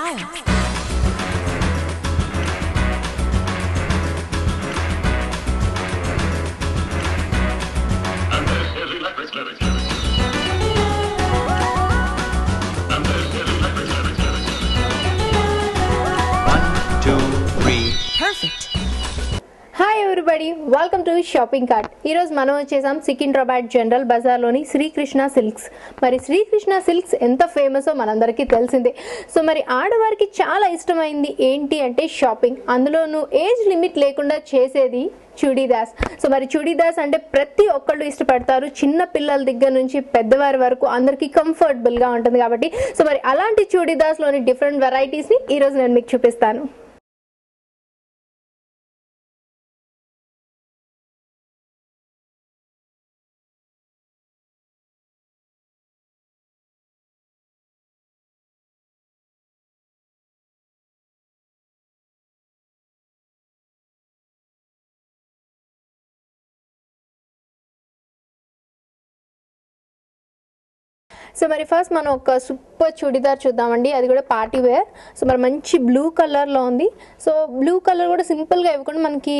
style. Perfect. Hi everybody, welcome to shopping cart. ఈరోజు మనం వచ్చేసాం సికింద్రాబాద్ జనరల్ బజార్లోని శ్రీకృష్ణ సిల్క్స్. మరి శ్రీకృష్ణ సిల్క్స్ ఎంత ఫేమసో మనందరికీ తెలిసిందే. సో మరి ఆడవారికి చాలా ఇష్టమైంది ఏంటి అంటే షాపింగ్. అందులోనూ ఏజ్ లిమిట్ లేకుండా చేసేది చుడీదార్స్. సో మరి చుడీదార్స్ అంటే ప్రతి ఒక్కళ్ళు ఇష్టపడతారు, చిన్న పిల్లల దగ్గర నుంచి పెద్దవారి వరకు అందరికీ కంఫర్టబుల్గా ఉంటుంది కాబట్టి. సో మరి అలాంటి చుడీదార్స్లోని డిఫరెంట్ వెరైటీస్ని ఈరోజు నేను మీకు చూపిస్తాను. సో మరి ఫస్ట్ మనం ఒక సూపర్ చుడిదార్ చూద్దామండి. అది కూడా పార్టీ వేర్. సో మరి మంచి బ్లూ కలర్లో ఉంది. సో బ్లూ కలర్ కూడా సింపుల్గా ఇవ్వకుండా మనకి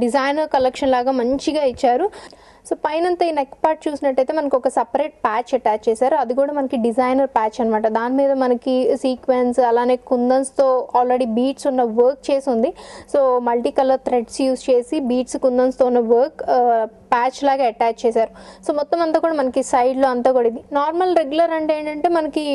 డిజైనర్ కలెక్షన్ లాగా మంచిగా ఇచ్చారు. సో పైనంతా ఈ నెక్ పార్ట్ చూసినట్టయితే మనకు ఒక సపరేట్ ప్యాచ్ అటాచ్ చేశారు. అది కూడా మనకి డిజైనర్ ప్యాచ్ అనమాట. దాని మీద మనకి సీక్వెన్స్ అలానే కుందన్స్తో ఆల్రెడీ బీడ్స్ ఉన్న వర్క్ చేసి ఉంది. So multi colour threads use చేసి బీడ్స్ కుందన్స్తో ఉన్న వర్క్ ప్యాచ్ లాగా అటాచ్ చేశారు. సో మొత్తం అంతా కూడా మనకి సైడ్లో అంతా కూడా ఇది నార్మల్ రెగ్యులర్ అంటే ఏంటంటే మనకి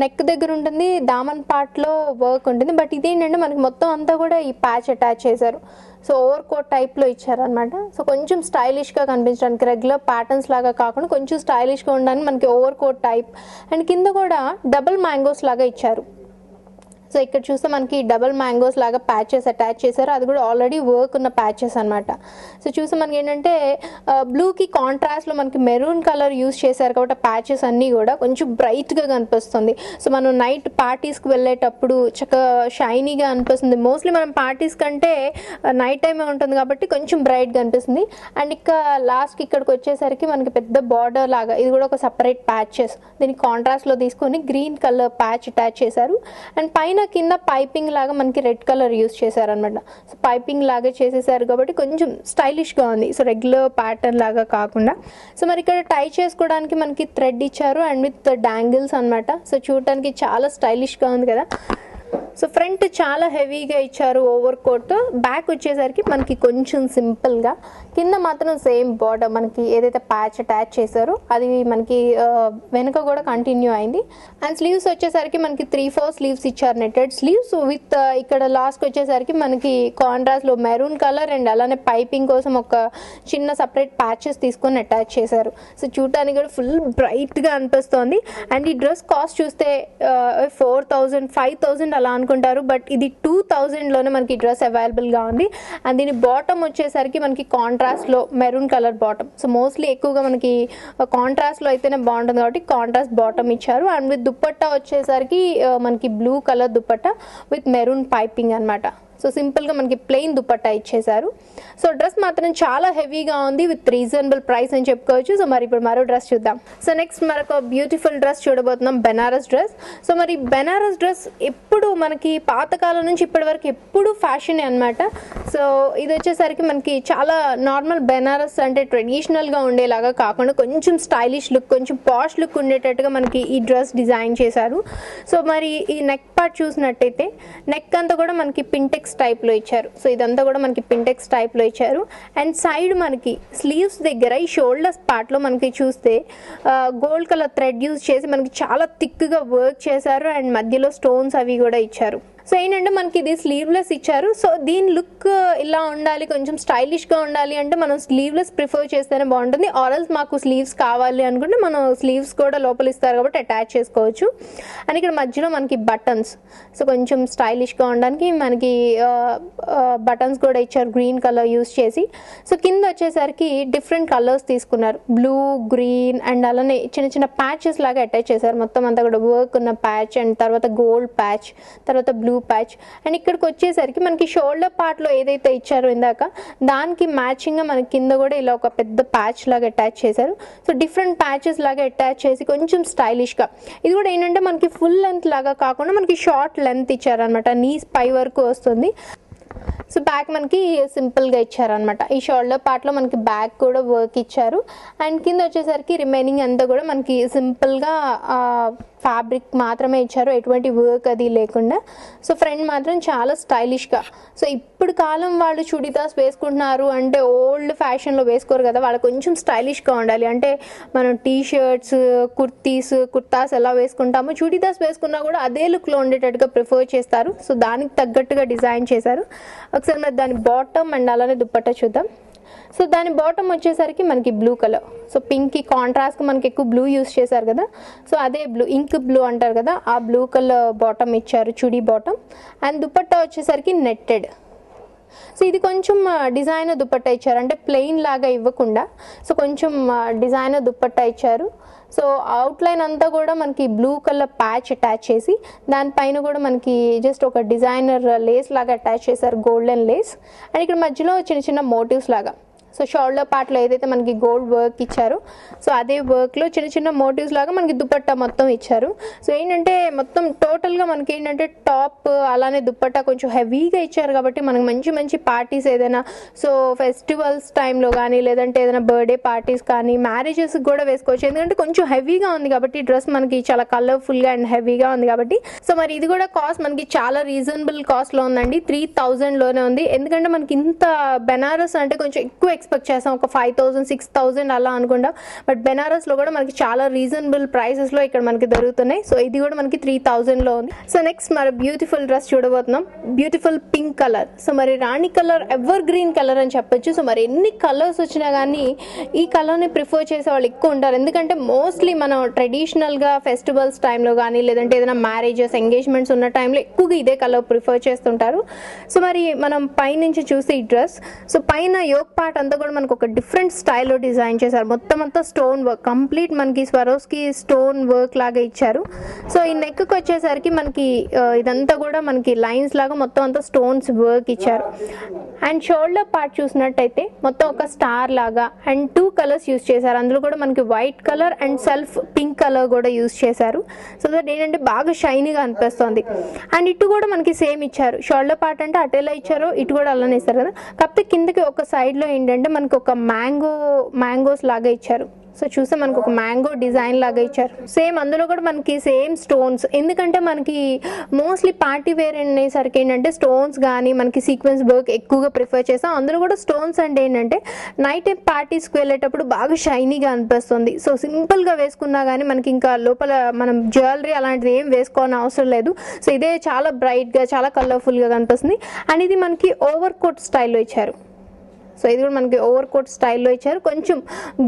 నెక్ దగ్గర ఉంటుంది, దామన్ పార్ట్లో వర్క్ ఉంటుంది. బట్ ఇదేంటంటే మనకి మొత్తం అంతా కూడా ఈ ప్యాచ్ అటాచ్ చేశారు. సో ఓవర్ కోట్ టైప్లో ఇచ్చారనమాట. సో కొంచెం స్టైలిష్గా కనిపించడానికి, రెగ్యులర్ ప్యాటర్న్స్ లాగా కాకుండా కొంచెం స్టైలిష్గా ఉండడానికి మనకి ఓవర్ కోట్ టైప్. అండ్ కింద కూడా డబుల్ మ్యాంగోస్ లాగా ఇచ్చారు. సో ఇక్కడ చూస్తే మనకి డబుల్ మ్యాంగోస్ లాగా ప్యాచెస్ అటాచ్ చేశారు. అది కూడా ఆల్రెడీ వర్క్ ఉన్న ప్యాచెస్ అనమాట. సో చూస్తే మనకి ఏంటంటే బ్లూకి కాంట్రాస్ట్లో మనకి మెరూన్ కలర్ యూస్ చేశారు కాబట్టి ప్యాచెస్ అన్నీ కూడా కొంచెం బ్రైట్గా కనిపిస్తుంది. సో మనం నైట్ పార్టీస్కి వెళ్ళేటప్పుడు చక్కగా షైనీగా అనిపిస్తుంది. మోస్ట్లీ మనం పార్టీస్ కంటే నైట్ టైమే ఉంటుంది కాబట్టి కొంచెం బ్రైట్గా అనిపిస్తుంది. అండ్ ఇక లాస్ట్కి ఇక్కడికి వచ్చేసరికి మనకి పెద్ద బార్డర్ లాగా ఇది కూడా ఒక సపరేట్ ప్యాచెస్ దీనికి కాంట్రాస్ట్లో తీసుకొని గ్రీన్ కలర్ ప్యాచ్ అటాచ్ చేశారు. అండ్ పైన కింద పైపింగ్ లాగా మనకి రెడ్ కలర్ యూస్ చేశారనమాట. సో పైపింగ్ లాగా చేసేసారు కాబట్టి కొంచెం స్టైలిష్గా ఉంది. సో రెగ్యులర్ ప్యాటర్న్ లాగా కాకుండా. సో మరి ఇక్కడ టై చేసుకోవడానికి మనకి థ్రెడ్ ఇచ్చారు అండ్ విత్ డాంగిల్స్ అనమాట. సో చూడటానికి చాలా స్టైలిష్గా ఉంది కదా. సో ఫ్రంట్ చాలా హెవీగా ఇచ్చారు ఓవర్ కోట్. బ్యాక్ వచ్చేసరికి మనకి కొంచెం సింపుల్గా, కింద మాత్రం సేమ్ బార్డర్ మనకి ఏదైతే ప్యాచ్ అటాచ్ చేశారో అది మనకి వెనుక కూడా కంటిన్యూ అయింది. అండ్ స్లీవ్స్ వచ్చేసరికి మనకి 3/4 స్లీవ్స్ ఇచ్చారు, నెట్టెడ్ స్లీవ్స్ విత్ ఇక్కడ లాస్ట్ వచ్చేసరికి మనకి కాంట్రాస్ట్లో మెరూన్ కలర్ అండ్ అలానే పైపింగ్ కోసం ఒక చిన్న సపరేట్ ప్యాచెస్ తీసుకొని అటాచ్ చేశారు. సో చూడటానికి కూడా ఫుల్ బ్రైట్గా అనిపిస్తోంది. అండ్ ఈ డ్రెస్ కాస్ట్ చూస్తే 4,000 5,000 అలా అనుకుంటారు. బట్ ఇది 2,000లోనే మనకి డ్రెస్ అవైలబుల్గా ఉంది. అండ్ దీని బాటమ్ వచ్చేసరికి మనకి కాంట్రాస్ట్లో maroon colour bottom. So mostly ఎక్కువగా మనకి కాంట్రాస్ట్లో అయితేనే బాగుంటుంది కాబట్టి కాంట్రాస్ట్ బాటమ్ ఇచ్చారు. అండ్ విత్ దుప్పట్టా వచ్చేసరికి మనకి blue colour dupatta with maroon piping అనమాట. సో సింపుల్గా మనకి ప్లెయిన్ దుపట్టా ఇచ్చేసారు. సో డ్రెస్ మాత్రం చాలా హెవీగా ఉంది విత్ రీజనబుల్ ప్రైస్ అని చెప్పుకోవచ్చు. సో మరి ఇప్పుడు మరో డ్రెస్ చూద్దాం. సో నెక్స్ట్ మరొక బ్యూటిఫుల్ డ్రెస్ చూడబోతున్నాం, బెనారస్ డ్రెస్. సో మరి బెనారస్ డ్రెస్ ఎప్పుడు మనకి పాతకాలం నుంచి ఇప్పటి వరకు ఎప్పుడు ఫ్యాషన్ అనమాట. సో ఇది వచ్చేసరికి మనకి చాలా నార్మల్ బెనారస్ అంటే ట్రెడిషనల్గా ఉండేలాగా కాకుండా కొంచెం స్టైలిష్ లుక్, కొంచెం పాష్ లుక్ ఉండేటట్టుగా మనకి ఈ డ్రెస్ డిజైన్ చేశారు. సో మరి ఈ నెక్ పార్ట్ చూసినట్టయితే నెక్ అంతా కూడా మనకి పింటెక్స్ టైప్లో ఇచ్చారు. సో ఇదంతా కూడా మనకి పింటెక్స్ టైప్లో ఇచ్చారు. అండ్ సైడ్ మనకి స్లీవ్స్ దగ్గర ఈ షోల్డర్స్ పార్ట్లో మనకి చూస్తే గోల్డ్ కలర్ థ్రెడ్ యూజ్ చేసి మనకి చాలా థిక్గా వర్క్ చేశారు. అండ్ మధ్యలో స్టోన్స్ అవి కూడా ఇచ్చారు. సో ఏంటంటే మనకి ఇది స్లీవ్లెస్ ఇచ్చారు. సో దీని లుక్ ఇలా ఉండాలి, కొంచెం స్టైలిష్గా ఉండాలి అంటే మనం స్లీవ్లెస్ ప్రిఫర్ చేస్తేనే బాగుంటుంది. ఆర్ఎల్స్ మాకు స్లీవ్స్ కావాలి అనుకుంటే మనం స్లీవ్స్ కూడా లోపల ఇస్తారు కాబట్టి అటాచ్ చేసుకోవచ్చు. అండ్ ఇక్కడ మధ్యలో మనకి బటన్స్, సో కొంచెం స్టైలిష్గా ఉండడానికి మనకి బటన్స్ కూడా ఇచ్చారు గ్రీన్ కలర్ యూస్ చేసి. సో కింద వచ్చేసరికి డిఫరెంట్ కలర్స్ తీసుకున్నారు, బ్లూ, గ్రీన్ అండ్ అలానే చిన్న చిన్న ప్యాచెస్ లాగా అటాచ్ చేశారు. మొత్తం అంతా కూడా వర్క్ ఉన్న ప్యాచ్ అండ్ తర్వాత గోల్డ్ ప్యాచ్, తర్వాత బ్లూ బ్లూ ప్యాచ్. అండ్ ఇక్కడికి వచ్చేసరికి మనకి షోల్డర్ పార్ట్లో ఏదైతే ఇచ్చారో ఇందాక దానికి మ్యాచింగ్గా మనకి కింద కూడా ఇలా ఒక పెద్ద ప్యాచ్ లాగా అటాచ్ చేశారు. సో డిఫరెంట్ ప్యాచెస్ లాగా అటాచ్ చేసి కొంచెం స్టైలిష్గా, ఇది కూడా ఏంటంటే మనకి ఫుల్ లెంత్ లాగా కాకుండా మనకి షార్ట్ లెంత్ ఇచ్చారనమాట, నీస్ పై వరకు వస్తుంది. సో బ్యాక్ మనకి సింపుల్గా ఇచ్చారనమాట. ఈ షోల్డర్ పార్ట్లో మనకి బ్యాక్ కూడా వర్క్ ఇచ్చారు. అండ్ కింద వచ్చేసరికి రిమైనింగ్ అంతా కూడా మనకి సింపుల్గా ఫ్యాబ్రిక్ మాత్రమే ఇచ్చారు, ఎటువంటి వర్క్ అది లేకుండా. సో ఫ్రంట్ మాత్రం చాలా స్టైలిష్గా. సో ఇప్పుడు కాలం వాళ్ళు చుడిదార్స్ వేసుకుంటున్నారు అంటే ఓల్డ్ ఫ్యాషన్లో వేసుకోరు కదా, వాళ్ళు కొంచెం స్టైలిష్గా ఉండాలి. అంటే మనం టీ షర్ట్స్, కుర్తాస్ ఎలా వేసుకుంటామో చుడిదార్స్ వేసుకున్నా కూడా అదే లుక్లో ఉండేటట్టుగా ప్రిఫర్ చేస్తారు. సో దానికి తగ్గట్టుగా డిజైన్ చేశారు. ఒకసారి మరి దాని బాటమ్ అండ్ అలానే దుపట్టా చూద్దాం. సో దాని బాటమ్ వచ్చేసరికి మనకి బ్లూ కలర్. సో పింక్కి కాంట్రాస్ట్గా మనకి ఎక్కువ బ్లూ యూస్ చేశారు కదా, సో అదే బ్లూ, ఇంక్ బ్లూ అంటారు కదా, ఆ బ్లూ కలర్ బాటమ్ ఇచ్చారు, చుడీ బాటమ్. అండ్ దుపట్టా వచ్చేసరికి నెట్టెడ్. సో ఇది కొంచెం డిజైనర్ దుపట్టా ఇచ్చారు, అంటే ప్లెయిన్ లాగా ఇవ్వకుండా సో కొంచెం డిజైనర్ దుపట్టా ఇచ్చారు. సో అవుట్లైన్ అంతా కూడా మనకి బ్లూ కలర్ ప్యాచ్ అటాచ్ చేసి దానిపైన కూడా మనకి జస్ట్ ఒక డిజైనర్ లేస్ లాగా అటాచ్ చేశారు, గోల్డెన్ లేస్. అండ్ ఇక్కడ మధ్యలో చిన్న చిన్న మోటివ్స్ లాగా. సో షోల్డర్ పార్ట్లో ఏదైతే మనకి గోల్డ్ వర్క్ ఇచ్చారో సో అదే వర్క్లో చిన్న చిన్న మోటివ్స్ లాగా మనకి దుపట్టా మొత్తం ఇచ్చారు. సో ఏంటంటే మొత్తం టోటల్గా మనకి ఏంటంటే టాప్ అలానే దుపట్టా కొంచెం హెవీగా ఇచ్చారు కాబట్టి మనకి మంచి మంచి పార్టీస్ ఏదైనా, సో ఫెస్టివల్స్ టైంలో కానీ లేదంటే ఏదైనా బర్త్డే పార్టీస్ కానీ మ్యారేజెస్కి కూడా వేసుకోవచ్చు. ఎందుకంటే కొంచెం హెవీగా ఉంది కాబట్టి డ్రెస్ మనకి చాలా కలర్ఫుల్గా అండ్ హెవీగా ఉంది కాబట్టి. సో మరి ఇది కూడా కాస్ట్ మనకి చాలా రీజనబుల్ కాస్ట్లో ఉందండి, 3000లోనే ఉంది. ఎందుకంటే మనకి ఇంత బెనారస్ అంటే కొంచెం ఎక్కువ ఎక్స్పెక్ట్ చేస్తాం, ఒక 5000 6000 అలా అనుకుంటాం. బట్ బెనారస్లో కూడా మనకి చాలా రీజనబుల్ ప్రైసెస్లో ఇక్కడ మనకి దొరుకుతున్నాయి. సో ఇది కూడా మనకి 3000లో ఉంది. సో నెక్స్ట్ మరి బ్యూటిఫుల్ డ్రెస్ చూడబోతున్నాం, బ్యూటిఫుల్ పింక్ కలర్. సో మరి రాణి కలర్ ఎవర్ గ్రీన్ కలర్ అని చెప్పొచ్చు. సో మరి ఎన్ని కలర్స్ వచ్చినా కానీ ఈ కలర్ని ప్రిఫర్ చేసే వాళ్ళు ఎక్కువ ఉంటారు. ఎందుకంటే మోస్ట్లీ మనం ట్రెడిషనల్గా ఫెస్టివల్స్ టైంలో కానీ లేదంటే ఏదైనా మ్యారేజెస్, ఎంగేజ్మెంట్స్ ఉన్న టైంలో ఎక్కువగా ఇదే కలర్ ప్రిఫర్ చేస్తుంటారు. సో మరి మనం పైనుంచి చూసి ఈ డ్రెస్, సో పైన యోక్ పార్ట్ అంతా కూడా మనకు ఒక డిఫరెంట్ స్టైల్లో డిజైన్ చేశారు. మొత్తం అంతా స్టోన్ వర్క్, కంప్లీట్ మనకి స్వరోస్కి స్టోన్ వర్క్ లాగా ఇచ్చారు. సో ఈ నెక్కి వచ్చేసరికి మనకి ఇదంతా కూడా మనకి లైన్స్ లాగా మొత్తం అంతా స్టోన్స్ వర్క్ ఇచ్చారు. అండ్ షోల్డర్ పార్ట్ చూసినట్టయితే మొత్తం ఒక స్టార్ లాగా అండ్ 2 కలర్స్ యూస్ చేశారు. అందులో కూడా మనకి white colour and self pink colour కూడా యూస్ చేశారు. సో దట్ ఏంటంటే బాగా షైనీగా అనిపిస్తుంది. అండ్ ఇటు కూడా మనకి సేమ్ ఇచ్చారు, షోల్డర్ పార్ట్ అంటే అటు ఎలా ఇచ్చారో ఇటు కూడా అలానే ఇస్తారు కదా, కాకపోతే కిందకి ఒక సైడ్లో ఏంటంటే మనకి ఒక మ్యాంగోస్ లాగా ఇచ్చారు. సో చూస్తే మనకు ఒక మ్యాంగో డిజైన్ లాగా ఇచ్చారు. సేమ్ అందులో కూడా మనకి సేమ్ స్టోన్స్, ఎందుకంటే మనకి మోస్ట్లీ పార్టీ వేర్ అనేసరికి ఏంటంటే స్టోన్స్ కానీ మనకి సీక్వెన్స్ వర్క్ ఎక్కువగా ప్రిఫర్ చేస్తాం. అందులో కూడా స్టోన్స్ అంటే ఏంటంటే నైట్ టైం పార్టీస్కి వెళ్ళేటప్పుడు బాగా షైనీగా అనిపిస్తుంది. సో సింపుల్గా వేసుకున్నా కానీ మనకి ఇంకా లోపల మనం జ్యువెలరీ అలాంటిది ఏం వేసుకోవాలని అవసరం లేదు. సో ఇదే చాలా బ్రైట్గా చాలా కలర్ఫుల్గా కనిపిస్తుంది. అండ్ ఇది మనకి ఓవర్ కోట్ స్టైల్లో ఇచ్చారు. సో ఇది కూడా మనకి ఓవర్ కోట్ స్టైల్లో ఇచ్చారు, కొంచెం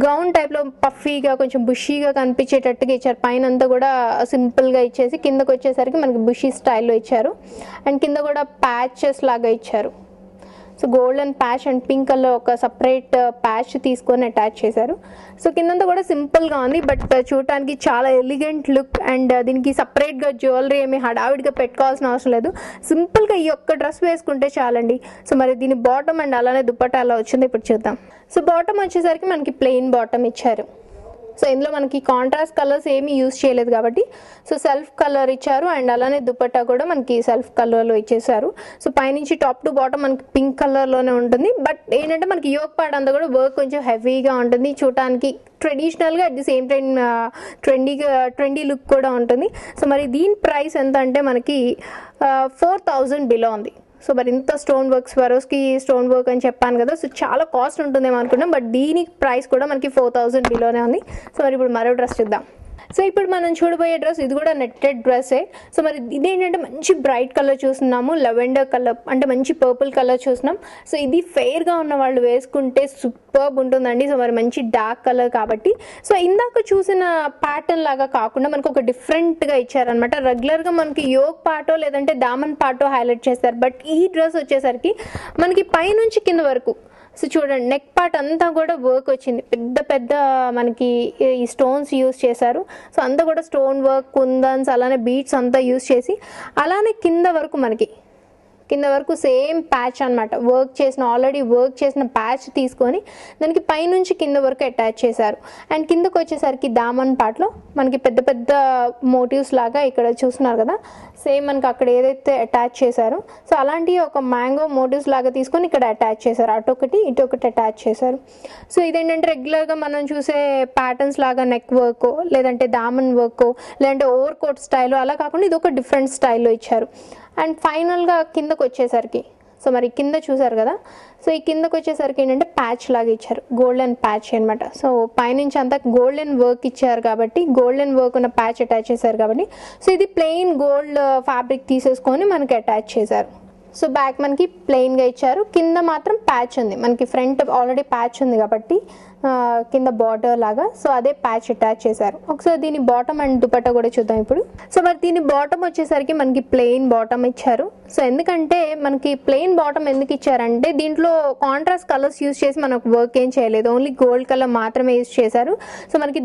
గౌన్ టైప్లో పఫీగా కొంచెం బుషీగా కనిపించేటట్టుగా ఇచ్చారు. పైన అంతా కూడా సింపుల్గా ఇచ్చేసి కిందకు వచ్చేసరికి మనకి బుషీ స్టైల్లో ఇచ్చారు. అండ్ కింద కూడా ప్యాచెస్ లాగా ఇచ్చారు. So golden patch and pink colour ఒక సపరేట్ ప్యాచ్ తీసుకొని అటాచ్ చేశారు. సో కిందంతా కూడా సింపుల్గా ఉంది, బట్ చూడటానికి చాలా ఎలిగెంట్ లుక్. అండ్ దీనికి సపరేట్గా జ్యువెలరీ ఏమి హడావిడిగా పెట్టుకోవాల్సిన అవసరం లేదు, సింపుల్గా ఈ ఒక్క డ్రెస్ వేసుకుంటే చాలండి. సో మరి దీని బాటమ్ అండ్ అలానే దుపట్టా అలా వచ్చింది, ఇప్పుడు చూద్దాం. సో బాటమ్ వచ్చేసరికి మనకి ప్లెయిన్ బాటమ్ ఇచ్చారు. సో ఇందులో మనకి కాంట్రాస్ట్ కలర్స్ ఏమీ యూజ్ చేయలేదు కాబట్టి సో సెల్ఫ్ కలర్ ఇచ్చారు. అండ్ అలానే దుపట్టా కూడా మనకి సెల్ఫ్ కలర్లో ఇచ్చేసారు. సో పైనుంచి టాప్ టు బాటమ్ మనకి పింక్ కలర్లోనే ఉంటుంది. బట్ ఏంటంటే మనకి యోక్ పార్ట్ అంతా కూడా వర్క్ కొంచెం హెవీగా ఉంటుంది, చూడటానికి ట్రెడిషనల్గా at the same time trendy look కూడా ఉంటుంది. సో మరి దీని ప్రైస్ ఎంత అంటే మనకి 4000 బిలో ఉంది. సో మరి ఇంత stone work, Swarovski stone work అని చెప్పాను కదా, సో చాలా కాస్ట్ ఉంటుందేమో అనుకున్నాం, బట్ దీని ప్రైస్ కూడా మనకి 4000 బిలోనే ఉంది. సో మరి ఇప్పుడు మరో డ్రెస్ చూద్దాం. సో ఇప్పుడు మనం చూడబోయే డ్రెస్ ఇది కూడా నెట్టెడ్ డ్రెస్సే. సో మరి ఇదేంటంటే మంచి బ్రైట్ కలర్ చూస్తున్నాము, లెవెండర్ కలర్ అంటే మంచి పర్పుల్ కలర్ చూస్తున్నాం. సో ఇది ఫెయిర్గా ఉన్న వాళ్ళు వేసుకుంటే సూపర్బ్ ఉంటుందండి. సో మరి మంచి డార్క్ కలర్ కాబట్టి సో ఇందాక చూసిన ప్యాటర్న్ లాగా కాకుండా మనకు ఒక డిఫరెంట్గా ఇచ్చారనమాట. రెగ్యులర్గా మనకి యోక్ పార్టో లేదంటే దామన్ పార్టో హైలైట్ చేస్తారు, బట్ ఈ డ్రెస్ వచ్చేసరికి మనకి పైనుంచి కింద వరకు సో చూడండి నెక్ పార్ట్ అంతా కూడా వర్క్ వచ్చింది, పెద్ద పెద్ద మనకి ఈ స్టోన్స్ యూస్ చేశారు. సో అంతా కూడా స్టోన్ వర్క్, కుందన్స్, అలానే బీట్స్ అంతా యూస్ చేసి, అలానే కింద వరకు సేమ్ ప్యాచ్ అనమాట, ఆల్రెడీ వర్క్ చేసిన ప్యాచ్ తీసుకొని దానికి పైనుంచి కింద వరకు అటాచ్ చేశారు. అండ్ కిందకు వచ్చేసరికి దామన్ పార్ట్లో మనకి పెద్ద పెద్ద మోటివ్స్ లాగా ఇక్కడ చూస్తున్నారు కదా, సేమ్ మనకి అక్కడ ఏదైతే అటాచ్ చేశారో సో అలాంటి ఒక మ్యాంగో మోటివ్స్ లాగా తీసుకొని ఇక్కడ అటాచ్ చేశారు, అటొకటి ఇటొకటి అటాచ్ చేశారు. సో ఇదేంటంటే రెగ్యులర్గా మనం చూసే ప్యాటర్న్స్ లాగా నెక్ వర్క్, లేదంటే దామన్ వర్క్, లేదంటే ఓవర్ కోట్ స్టైల్, అలా కాకుండా ఇది ఒక డిఫరెంట్ స్టైల్లో ఇచ్చారు. అండ్ ఫైనల్గా కిందకు వచ్చేసరికి సో మరి కింద చూసారు కదా, సో ఈ కిందకు వచ్చేసరికి ఏంటంటే ప్యాచ్ లాగా ఇచ్చారు, గోల్డెన్ ప్యాచ్ అనమాట. సో పైనుంచి అంతా గోల్డెన్ వర్క్ ఇచ్చారు కాబట్టి, గోల్డెన్ వర్క్ ఉన్న ప్యాచ్ అటాచ్ చేశారు కాబట్టి, సో ఇది ప్లెయిన్ గోల్డ్ ఫ్యాబ్రిక్ తీసేసుకొని మనకి అటాచ్ చేశారు. సో బ్యాక్ మనకి ప్లెయిన్గా ఇచ్చారు, కింద మాత్రం ప్యాచ్ ఉంది, మనకి ఫ్రంట్ ఆల్రెడీ ప్యాచ్ ఉంది కాబట్టి కింద బార్డర్ లాగా, సో అదే ప్యాచ్ అటాచ్ చేశారు. ఒకసారి దీని బాటమ్ అండ్ దుపట్టా కూడా చూద్దాం ఇప్పుడు. సో మరి దీని బాటమ్ వచ్చేసరికి మనకి ప్లెయిన్ బాటమ్ ఇచ్చారు. సో ఎందుకంటే మనకి ప్లెయిన్ బాటమ్ ఎందుకు ఇచ్చారంటే దీంట్లో కాంట్రాస్ట్ కలర్స్ యూస్ చేసి మనకు వర్క్ ఏం చేయలేదు, ఓన్లీ గోల్డ్ కలర్ మాత్రమే యూస్ చేశారు. సో మనకి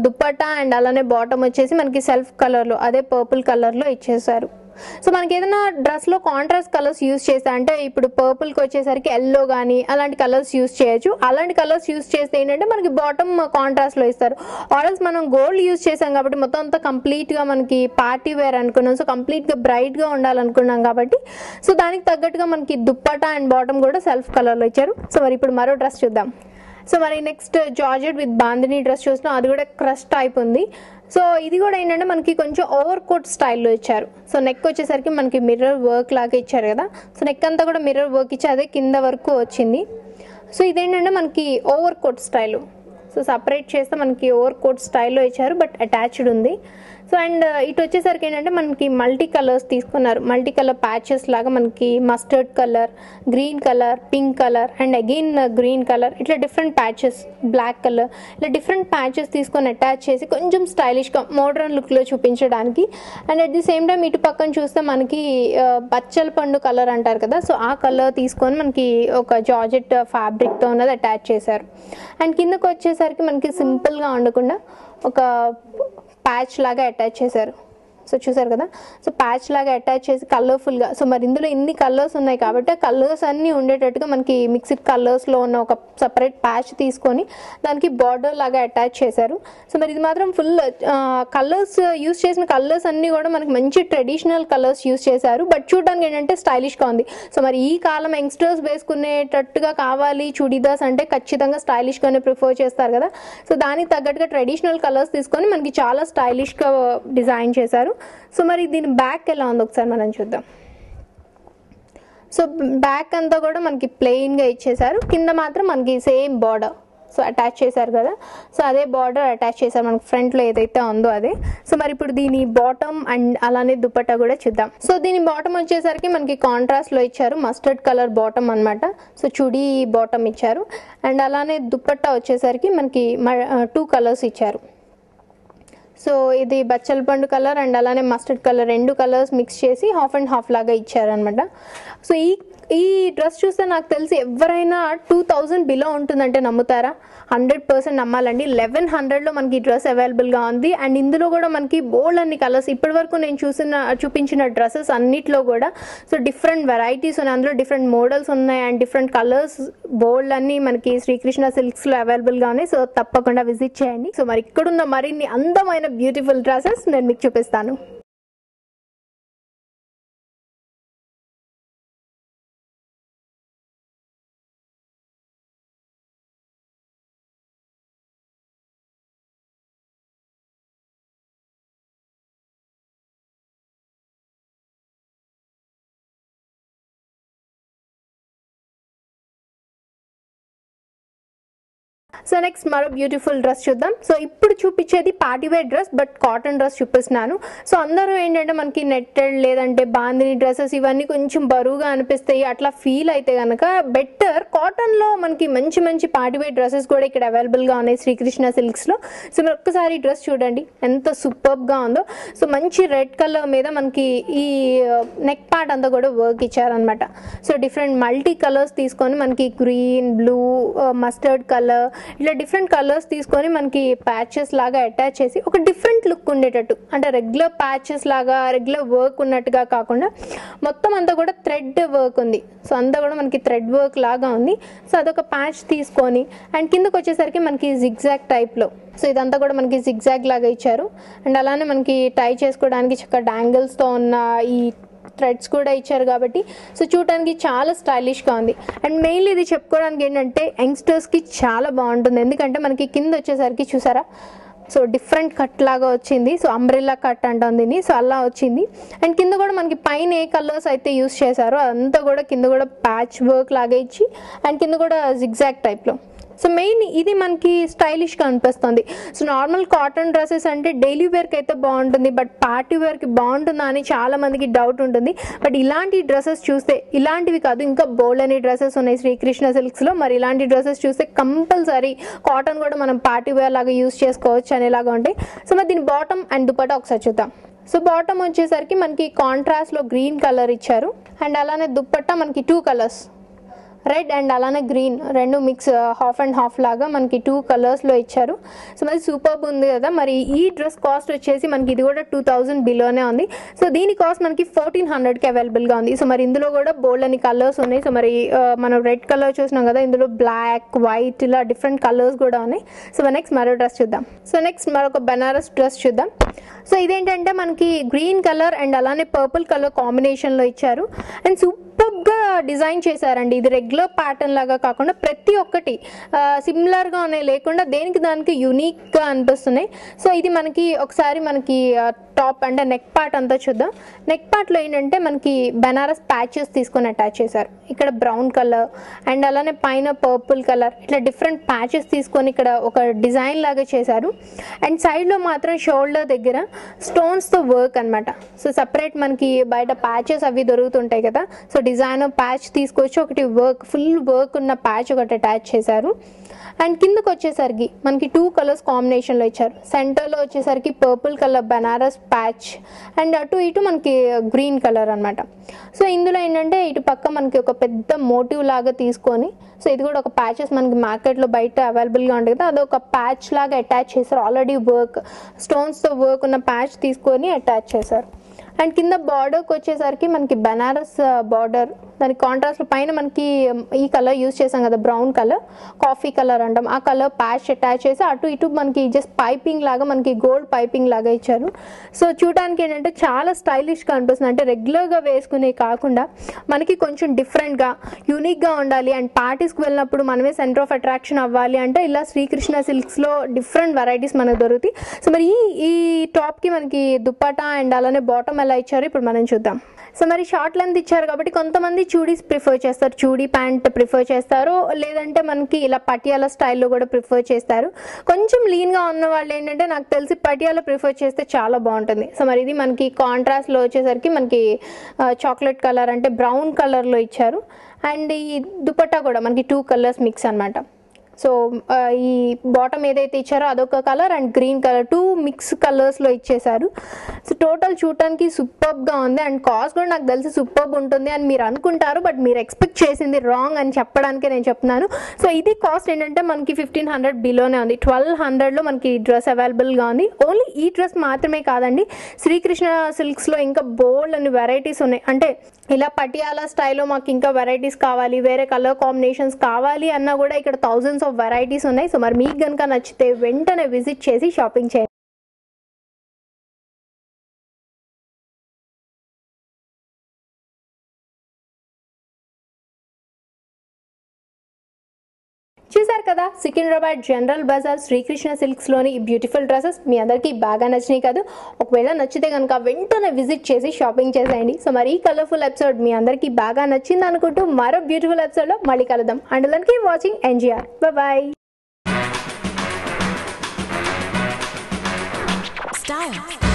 దుపట్టా అండ్ అలానే బాటమ్ వచ్చేసి మనకి సెల్ఫ్ కలర్లో, అదే పర్పుల్ కలర్లో ఇచ్చేసారు. సో మనకి ఏదైనా డ్రెస్లో కాంట్రాస్ట్ కలర్స్ యూస్ చేస్తే, అంటే ఇప్పుడు పర్పుల్కి వచ్చేసరికి ఎల్లో కానీ అలాంటి కలర్స్ యూస్ చేయొచ్చు. అలాంటి కలర్స్ యూస్ చేస్తే ఏంటంటే మనకి బాటమ్ కాంట్రాస్ట్లో ఇస్తారు. ఆర్ఎల్స్ మనం గోల్డ్ యూస్ చేసాం కాబట్టి మొత్తం అంతా కంప్లీట్గా మనకి పార్టీ వేర్ అనుకున్నాం, సో కంప్లీట్గా బ్రైట్గా ఉండాలనుకున్నాం కాబట్టి సో దానికి తగ్గట్టుగా మనకి దుప్పటా అండ్ బాటమ్ కూడా సెల్ఫ్ కలర్లో ఇచ్చారు. సో మరి ఇప్పుడు మరో డ్రెస్ చూద్దాం. సో మరి next georgette with bandhani dress చూస్తున్నాం, అది కూడా క్రష్ టైప్ ఉంది. సో ఇది కూడా ఏంటంటే మనకి కొంచెం ఓవర్ కోట్ స్టైల్లో ఇచ్చారు. సో నెక్ వచ్చేసరికి మనకి మిర్రర్ వర్క్ లాగా ఇచ్చారు కదా, సో నెక్ అంతా కూడా మిర్రర్ వర్క్ ఇచ్చి అదే కింద వరకు వచ్చింది. సో ఇదేంటంటే మనకి over coat style, so separate చేస్తే మనకి ఓవర్ కోట్ స్టైల్లో ఇచ్చారు, బట్ అటాచ్డ్ ఉంది. సో అండ్ ఇటు వచ్చేసరికి ఏంటంటే మనకి మల్టీ కలర్స్ తీసుకున్నారు, మల్టీ కలర్ ప్యాచెస్ లాగా మనకి mustard colour, green colour, pink colour and again green colour, ఇట్లా డిఫరెంట్ ప్యాచెస్, బ్లాక్ కలర్, ఇట్లా డిఫరెంట్ ప్యాచెస్ తీసుకొని అటాచ్ చేసి కొంచెం స్టైలిష్గా మోడర్న్ లుక్లో చూపించడానికి. And at the same time ఇటు పక్కన చూస్తే మనకి బచ్చల పండు కలర్ అంటారు కదా, సో ఆ కలర్ తీసుకొని మనకి ఒక జార్జెట్ ఫ్యాబ్రిక్తో ఉన్నది అటాచ్ చేశారు. అండ్ కిందకు వచ్చేసరికి మనకి సింపుల్గా ఉండకుండా ఒక ప్యాచ్ లాగా అటాచ్ చేశారు. సో చూసారు కదా, సో ప్యాచ్ లాగా అటాచ్ చేసి కలర్ఫుల్గా, సో మరి ఇందులో ఇన్ని కలర్స్ ఉన్నాయి కాబట్టి ఆ కలర్స్ అన్నీ ఉండేటట్టుగా మనకి మిక్స్డ్ కలర్స్లో ఉన్న ఒక సపరేట్ ప్యాచ్ తీసుకొని దానికి బార్డర్ లాగా అటాచ్ చేశారు. సో మరి ఇది మాత్రం ఫుల్ కలర్స్ యూస్ చేసిన కలర్స్ అన్నీ కూడా మనకి మంచి ట్రెడిషనల్ కలర్స్ యూస్ చేశారు, బట్ చూడడానికి ఏంటంటే స్టైలిష్గా ఉంది. సో మరి ఈ కాలం యంగ్స్టర్స్ వేసుకునేటట్టుగా కావాలి చుడీదార్స్ అంటే ఖచ్చితంగా స్టైలిష్గానే ప్రిఫర్ చేస్తారు కదా, సో దానికి తగ్గట్టుగా ట్రెడిషనల్ కలర్స్ తీసుకొని మనకి చాలా స్టైలిష్గా డిజైన్ చేశారు. సో మరి దీని బ్యాక్ ఎలా ఉంది ఒకసారి మనం చూద్దాం. సో బ్యాక్ అంతా కూడా మనకి ప్లెయిన్గా ఇచ్చేసారు, కింద మాత్రం మనకి సేమ్ బార్డర్ సో అటాచ్ చేశారు కదా, సో అదే బార్డర్ అటాచ్ చేశారు మనకి ఫ్రంట్లో ఏదైతే ఉందో అదే. సో మరి ఇప్పుడు దీని బాటమ్ అండ్ అలానే దుపట్టా కూడా చూద్దాం. సో దీని బాటమ్ వచ్చేసరికి మనకి కాంట్రాస్ట్లో ఇచ్చారు, మస్టర్డ్ కలర్ బాటమ్ అనమాట, సో చుడీ బాటమ్ ఇచ్చారు. అండ్ అలానే దుపట్టా వచ్చేసరికి మనకి 2 కలర్స్ ఇచ్చారు. సో ఇది బచ్చల పండు కలర్ అండ్ అలానే మస్టర్డ్ కలర్, 2 కలర్స్ మిక్స్ చేసి హాఫ్ అండ్ హాఫ్ లాగా ఇచ్చారనమాట. సో ఈ డ్రెస్ చూస్తే నాకు తెలిసి ఎవరైనా 2000 బిలో ఉంటుందంటే నమ్ముతారా? 100% నమ్మాలండి. 1100లో మనకి ఈ డ్రెస్ అవైలబుల్గా ఉంది. అండ్ ఇందులో కూడా మనకి బోల్డ్ అన్ని కలర్స్, ఇప్పటి వరకు నేను చూపించిన డ్రెస్సెస్ అన్నిట్లో కూడా సో డిఫరెంట్ వెరైటీస్ ఉన్నాయి, అందులో డిఫరెంట్ మోడల్స్ ఉన్నాయి అండ్ డిఫరెంట్ కలర్స్ బోల్డ్ అన్ని మనకి శ్రీకృష్ణ సిల్క్స్లో అవైలబుల్గా ఉన్నాయి. సో తప్పకుండా విజిట్ చేయండి. సో మరి ఇక్కడున్న మరిన్ని అందమైన బ్యూటిఫుల్ డ్రెస్సెస్ నేను మీకు చూపిస్తాను. సో నెక్స్ట్ మరో బ్యూటిఫుల్ డ్రెస్ చూద్దాం. సో ఇప్పుడు చూపించేది party wear dress, but cotton dress చూపిస్తున్నాను. సో అందరూ ఏంటంటే మనకి నెట్టెడ్ లేదంటే బాందిని డ్రెస్సెస్ ఇవన్నీ కొంచెం బరువుగా అనిపిస్తాయి, అట్లా ఫీల్ అయితే కనుక బెటర్ కాటన్లో మనకి మంచి మంచి పార్టీ వేర్ డ్రెస్సెస్ కూడా ఇక్కడ అవైలబుల్గా ఉన్నాయి శ్రీకృష్ణ సిల్క్స్లో. సో మీరు ఒక్కసారి డ్రెస్ చూడండి ఎంత సూపర్గా ఉందో. సో మంచి రెడ్ కలర్ మీద మనకి ఈ నెక్ పార్ట్ అంతా కూడా వర్క్ ఇచ్చారనమాట. సో డిఫరెంట్ మల్టీ కలర్స్ తీసుకొని మనకి గ్రీన్, బ్లూ, మస్టర్డ్ కలర్ ఇట్లా డిఫరెంట్ కలర్స్ తీసుకొని మనకి ప్యాచెస్ లాగా అటాచ్ చేసి ఒక డిఫరెంట్ లుక్ ఉండేటట్టు, అంటే రెగ్యులర్ ప్యాచెస్ లాగా రెగ్యులర్ వర్క్ ఉన్నట్టుగా కాకుండా మొత్తం అంతా కూడా థ్రెడ్ వర్క్ ఉంది. సో అంతా కూడా మనకి థ్రెడ్ వర్క్ లాగా ఉంది. సో అదొక ప్యాచ్ తీసుకొని అండ్ కిందకు వచ్చేసరికి మనకి జిగ్జాగ్ టైప్లో, సో ఇదంతా కూడా మనకి జిగ్జాగ్ లాగా ఇచ్చారు. అండ్ అలానే మనకి టై చేసుకోవడానికి చక్కగా డాంగిల్స్తో ఉన్న ఈ థ్రెడ్స్ కూడా ఇచ్చారు కాబట్టి సో చూడటానికి చాలా స్టైలిష్గా ఉంది. అండ్ మెయిన్లీ ఇది చెప్పుకోవడానికి ఏంటంటే యంగ్స్టర్స్కి చాలా బాగుంటుంది, ఎందుకంటే మనకి కింద వచ్చేసరికి చూసారా సో డిఫరెంట్ కట్ లాగా వచ్చింది. సో అంబ్రెల్లా కట్ అంటుంది దీన్ని. సో అలా వచ్చింది. అండ్ కింద కూడా మనకి పైన ఏ కలర్స్ అయితే యూస్ చేశారో అదంతా కూడా కింద కూడా ప్యాచ్ వర్క్ లాగా ఇచ్చి అండ్ కింద కూడా జిగ్జాగ్ టైప్లో. సో మెయిన్ ఇది మనకి స్టైలిష్గా అనిపిస్తుంది. సో నార్మల్ కాటన్ డ్రెస్సెస్ అంటే డైలీ వేర్కి అయితే బాగుంటుంది, బట్ పార్టీ వేర్కి బాగుంటుందా అని చాలా మందికి డౌట్ ఉంటుంది. బట్ ఇలాంటి డ్రెస్సెస్ చూస్తే, ఇలాంటివి కాదు ఇంకా బోల్డ్ అనే డ్రెస్సెస్ ఉన్నాయి శ్రీకృష్ణ సిల్క్స్లో, మరి ఇలాంటి డ్రెస్సెస్ చూస్తే కంపల్సరీ కాటన్ కూడా మనం పార్టీ వేర్ లాగా యూస్ చేసుకోవచ్చు అనేలాగా ఉంటాయి. సో మరి దీని బాటమ్ అండ్ దుపట్టా ఒకసారి చూద్దాం. సో బాటమ్ వచ్చేసరికి మనకి కాంట్రాస్ట్లో గ్రీన్ కలర్ ఇచ్చారు. అండ్ అలానే దుపట్టా మనకి 2 కలర్స్, రెడ్ అండ్ అలానే గ్రీన్ రెండు మిక్స్ హాఫ్ అండ్ హాఫ్ లాగా మనకి 2 కలర్స్లో ఇచ్చారు. సో మరి సూపర్బ్ ఉంది కదా. మరి ఈ డ్రెస్ కాస్ట్ వచ్చేసి మనకి ఇది కూడా 2000 బిలోనే ఉంది. సో దీని కాస్ట్ మనకి 1400కి అవైలబుల్గా ఉంది. సో మరి ఇందులో కూడా బోల్డ్ అని కలర్స్ ఉన్నాయి. సో మరి మనం రెడ్ కలర్ చూసినాం కదా, ఇందులో బ్లాక్, వైట్ ఇలా డిఫరెంట్ కలర్స్ కూడా ఉన్నాయి. సో నెక్స్ట్ మరో డ్రెస్ చూద్దాం. సో నెక్స్ట్ మరొక బనారస్ డ్రెస్ చూద్దాం. సో ఇదేంటంటే మనకి గ్రీన్ కలర్ అండ్ అలానే పర్పుల్ కలర్ కాంబినేషన్లో ఇచ్చారు. అండ్ సూపర్గా డిజైన్ చేశారండి. ఇది రెగ్యులర్ ప్యాటర్న్ లాగా కాకుండా ప్రతి ఒక్కటి సిమిలర్గా ఉన్నాయి, లేకుండా దేనికి దానికి యూనిక్గా అనిపిస్తున్నాయి. సో ఇది మనకి ఒకసారి మనకి టాప్ అంటే నెక్ పార్ట్ అంతా చూద్దాం. నెక్ పార్ట్లో ఏంటంటే మనకి బనారస్ ప్యాచెస్ తీసుకొని అటాచ్ చేశారు. ఇక్కడ బ్రౌన్ కలర్ అండ్ అలానే పైన పర్పుల్ కలర్ ఇట్లా డిఫరెంట్ ప్యాచెస్ తీసుకొని ఇక్కడ ఒక డిజైన్ లాగా చేశారు. అండ్ సైడ్లో మాత్రం షోల్డర్ దగ్గర స్టోన్స్తో వర్క్ అనమాట. సో సపరేట్ మనకి బయట ప్యాచెస్ అవి దొరుకుతుంటాయి కదా, సో డిజైనర్ ప్యాచ్ తీసుకొచ్చి ఒకటి వర్క్, ఫుల్ వర్క్ ఉన్న ప్యాచ్ ఒకటి అటాచ్ చేశారు. అండ్ కిందకు వచ్చేసరికి మనకి 2 కలర్స్ కాంబినేషన్లో ఇచ్చారు. సెంటర్లో వచ్చేసరికి purple colour Banaras patch and అటు ఇటు మనకి గ్రీన్ కలర్ అనమాట. సో ఇందులో ఏంటంటే ఇటు పక్క మనకి ఒక పెద్ద మోటివ్ లాగా తీసుకొని, సో ఇది కూడా ఒక ప్యాచెస్ మనకి మార్కెట్లో బయట అవైలబుల్గా ఉంటుంది కదా, అదొక ప్యాచ్ లాగా అటాచ్ చేశారు. ఆల్రెడీ వర్క్ స్టోన్స్తో వర్క్ ఉన్న ప్యాచ్ తీసుకొని అటాచ్ చేశారు. అండ్ కింద బార్డర్కి వచ్చేసరికి మనకి బనారస్ బార్డర్, దానికి కాంట్రాస్ట్ పైన మనకి ఈ కలర్ యూజ్ చేసాం కదా, బ్రౌన్ కలర్, కాఫీ కలర్ అంటాం, ఆ కలర్ ప్యాచ్ అటాచ్ చేసి అటు ఇటు మనకి జస్ట్ పైపింగ్ లాగా మనకి గోల్డ్ పైపింగ్ లాగా ఇచ్చారు. సో చూడడానికి ఏంటంటే చాలా స్టైలిష్గా అనిపిస్తుంది. అంటే రెగ్యులర్గా వేసుకునే కాకుండా మనకి కొంచెం డిఫరెంట్గా యూనిక్గా ఉండాలి అండ్ పార్టీస్కి వెళ్ళినప్పుడు మనమే సెంటర్ ఆఫ్ అట్రాక్షన్ అవ్వాలి అంటే ఇలా శ్రీకృష్ణ సిల్క్స్లో డిఫరెంట్ వెరైటీస్ మనకు దొరుకుతాయి. సో మరి ఈ టాప్కి మనకి దుపట్టా అండ్ అలానే బాటమ్ ఎలా ఇచ్చారు ఇప్పుడు మనం చూద్దాం. సో మరి షార్ట్ లెంత్ ఇచ్చారు కాబట్టి కొంతమంది చూడీస్ ప్రిఫర్ చేస్తారు, చూడీ ప్యాంట్ ప్రిఫర్ చేస్తారు, లేదంటే మనకి ఇలా పటియాలా స్టైల్లో కూడా ప్రిఫర్ చేస్తారు. కొంచెం లీన్గా ఉన్న వాళ్ళు ఏంటంటే నాకు తెలిసి పటియాలా ప్రిఫర్ చేస్తే చాలా బాగుంటుంది. సో మరి ఇది మనకి కాంట్రాస్ట్లో వచ్చేసరికి మనకి చాక్లెట్ కలర్ అంటే బ్రౌన్ కలర్లో ఇచ్చారు. అండ్ ఈ దుపట్టా కూడా మనకి 2 కలర్స్ మిక్స్ అనమాట. సో ఈ బాటమ్ ఏదైతే ఇచ్చారో అదొక colour and green colour 2 mix కలర్స్లో ఇచ్చేసారు. సో టోటల్ చూడటానికి సూపర్గా ఉంది అండ్ కాస్ట్ కూడా నాకు తెలిసి సూపర్బ్ ఉంటుంది అని మీరు అనుకుంటారు, బట్ మీరు ఎక్స్పెక్ట్ చేసింది రాంగ్ అని చెప్పడానికే నేను చెప్తున్నాను. సో ఇది కాస్ట్ ఏంటంటే మనకి 1500 బిలోనే ఉంది. 1200లో మనకి డ్రెస్ అవైలబుల్గా ఉంది. ఓన్లీ ఈ డ్రెస్ మాత్రమే కాదండి, శ్రీకృష్ణ సిల్క్స్లో ఇంకా బోల్డ్ అని వెరైటీస్ ఉన్నాయి. అంటే ఇలా పటియాలా స్టైల్లో మాకు ఇంకా వెరైటీస్ కావాలి, వేరే కలర్ కాంబినేషన్స్ కావాలి అన్నా కూడా ఇక్కడ థౌజండ్స్ ఆఫ్ వెరైటీస్ ఉన్నాయి. సో మరి మీకు కనుక నచ్చితే వెంటనే విజిట్ చేసి షాపింగ్ చేయండి. చూసారు కదా సికింద్రాబాద్ జనరల్ బజార్ శ్రీకృష్ణ సిల్క్స్లోని ఈ బ్యూటిఫుల్ డ్రెస్సెస్ మీ అందరికీ బాగా నచ్చినాయి కాదు. ఒకవేళ నచ్చితే కనుక వెంటనే విజిట్ చేసి షాపింగ్ చేసేయండి. సో మరి ఈ కలర్ఫుల్ ఎపిసోడ్ మీ అందరికీ బాగా నచ్చింది అనుకుంటూ మరో బ్యూటిఫుల్ ఎపిసోడ్లో మళ్ళీ కలుద్దాం. And keep watching NGR. Bye. style.